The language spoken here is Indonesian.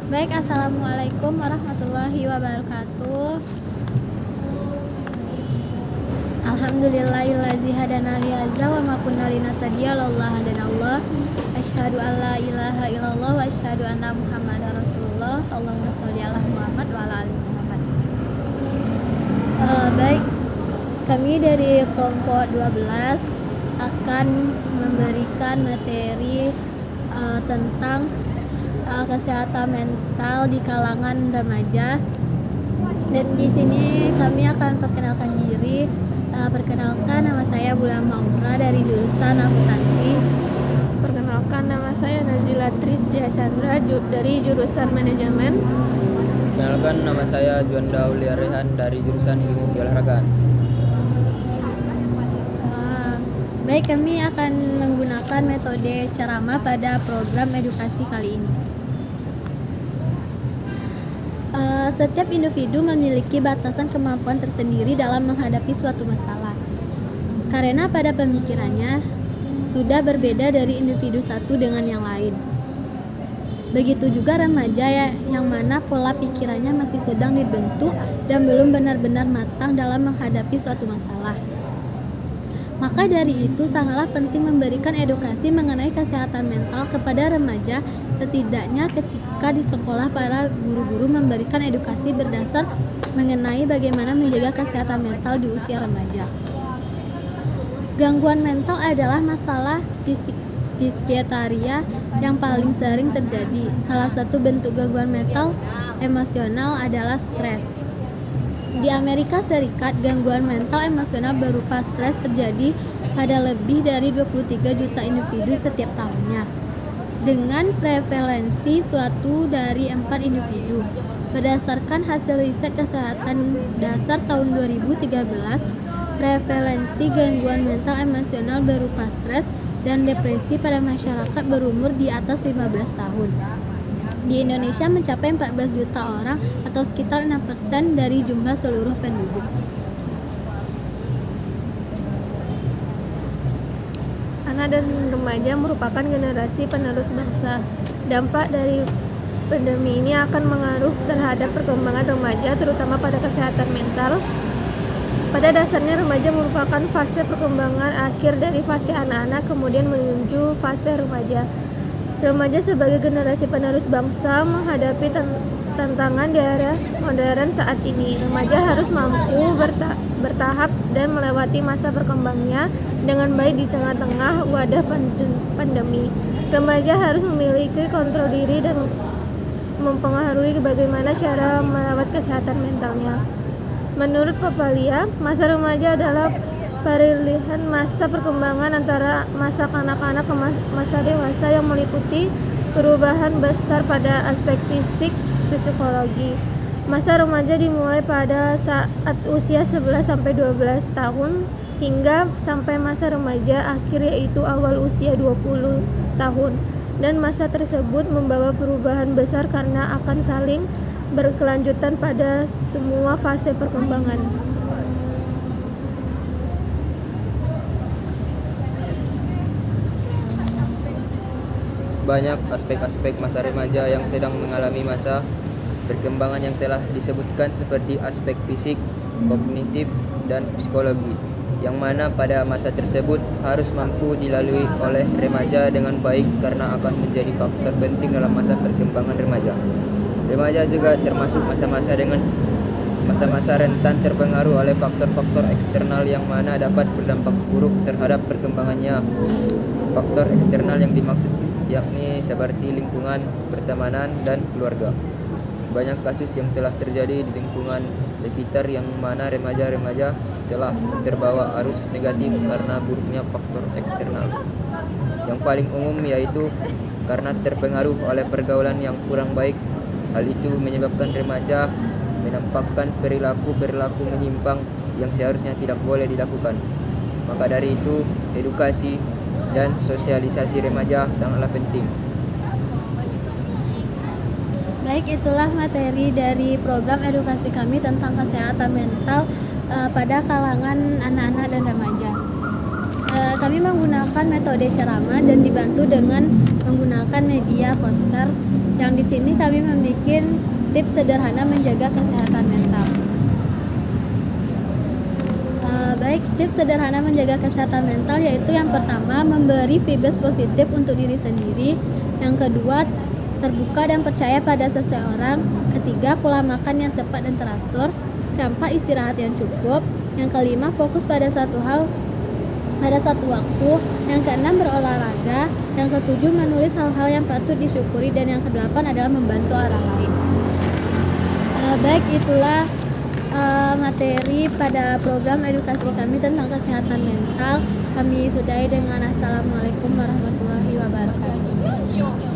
Baik, assalamualaikum warahmatullahi wabarakatuh. Alhamdulillahillazi hadana li hadza wa ma kunna linahtadiya laula hadanallah. Asyhadu an la ilaha illallah wa asyhadu anna Muhammadar Rasulullah. Allahumma sholli ala Muhammad wa ala ali Muhammad. Baik, kami dari kelompok 12 akan memberikan materi tentang kesehatan mental di kalangan remaja. Dan di sini kami akan perkenalkan diri. Perkenalkan, nama saya Bulan Maura dari jurusan akuntansi. Perkenalkan, nama saya Nazila Trisya Chandra dari jurusan manajemen. Perkenalkan, nama saya Juanda Aulia Rehan dari jurusan ilmu keolahragaan. Baik, kami akan menggunakan metode ceramah pada program edukasi kali ini. Setiap individu memiliki batasan kemampuan tersendiri dalam menghadapi suatu masalah. Karena pada pemikirannya sudah berbeda dari individu satu dengan yang lain. Begitu juga remaja yang mana pola pikirannya masih sedang dibentuk dan belum benar-benar matang dalam menghadapi suatu masalah. Maka dari itu sangatlah penting memberikan edukasi mengenai kesehatan mental kepada remaja. Setidaknya ketika di sekolah para guru-guru memberikan edukasi berdasar mengenai bagaimana menjaga kesehatan mental di usia remaja. Gangguan mental adalah masalah psikiatria yang paling sering terjadi. Salah satu bentuk gangguan mental emosional adalah stres. Di Amerika Serikat, gangguan mental emosional berupa stres terjadi pada lebih dari 23 juta individu setiap tahunnya, dengan prevalensi suatu dari 4 individu. Berdasarkan hasil riset kesehatan dasar tahun 2013, prevalensi gangguan mental emosional berupa stres dan depresi pada masyarakat berumur di atas 15 tahun. Di Indonesia mencapai 14 juta orang atau sekitar 6% dari jumlah seluruh penduduk. Anak dan remaja merupakan generasi penerus bangsa. Dampak dari pandemi ini akan mengaruh terhadap perkembangan remaja, terutama pada kesehatan mental. Pada dasarnya remaja merupakan fase perkembangan akhir dari fase anak-anak, kemudian menuju fase remaja. Remaja sebagai generasi penerus bangsa menghadapi tantangan di era modern saat ini. Remaja harus mampu bertahap dan melewati masa berkembangnya dengan baik di tengah-tengah wadah pandemi. Remaja harus memiliki kontrol diri dan mempengaruhi bagaimana cara merawat kesehatan mentalnya. Menurut Papalia, masa remaja adalah peralihan masa perkembangan antara masa kanak-kanak ke masa dewasa yang meliputi perubahan besar pada aspek fisik dan psikologi. Masa remaja dimulai pada saat usia 11-12 tahun hingga sampai masa remaja akhir, yaitu awal usia 20 tahun. Dan masa tersebut membawa perubahan besar karena akan saling berkelanjutan pada semua fase perkembangan. Banyak aspek-aspek masa remaja yang sedang mengalami masa perkembangan yang telah disebutkan, seperti aspek fisik, kognitif, dan psikologi, yang mana pada masa tersebut harus mampu dilalui oleh remaja dengan baik karena akan menjadi faktor penting dalam masa perkembangan remaja. Remaja juga termasuk masa-masa rentan terpengaruh oleh faktor-faktor eksternal yang mana dapat berdampak buruk terhadap perkembangannya. Faktor eksternal yang dimaksud yakni seperti lingkungan, pertemanan, dan keluarga. Banyak kasus yang telah terjadi di lingkungan sekitar yang mana remaja-remaja telah terbawa arus negatif karena buruknya faktor eksternal. Yang paling umum yaitu karena terpengaruh oleh pergaulan yang kurang baik. Hal itu menyebabkan remaja menampakkan perilaku menyimpang yang seharusnya tidak boleh dilakukan. Maka dari itu, edukasi dan sosialisasi remaja sangatlah penting. Baik, itulah materi dari program edukasi kami tentang kesehatan mental pada kalangan anak-anak dan remaja. Kami menggunakan metode ceramah dan dibantu dengan menggunakan media poster yang di sini kami membuat tips sederhana menjaga kesehatan mental. Baik, tips sederhana menjaga kesehatan mental yaitu yang pertama, memberi vibes positif untuk diri sendiri. Yang kedua, terbuka dan percaya pada seseorang. Ketiga, pola makan yang tepat dan teratur. Keempat, istirahat yang cukup. Yang kelima, fokus pada satu hal pada satu waktu. Yang keenam, berolahraga. Yang ketujuh, menulis hal-hal yang patut disyukuri. Dan yang kedelapan adalah membantu orang lain. Baik, itulah materi pada program edukasi kami tentang kesehatan mental. Kami sudahi dengan assalamualaikum warahmatullahi wabarakatuh.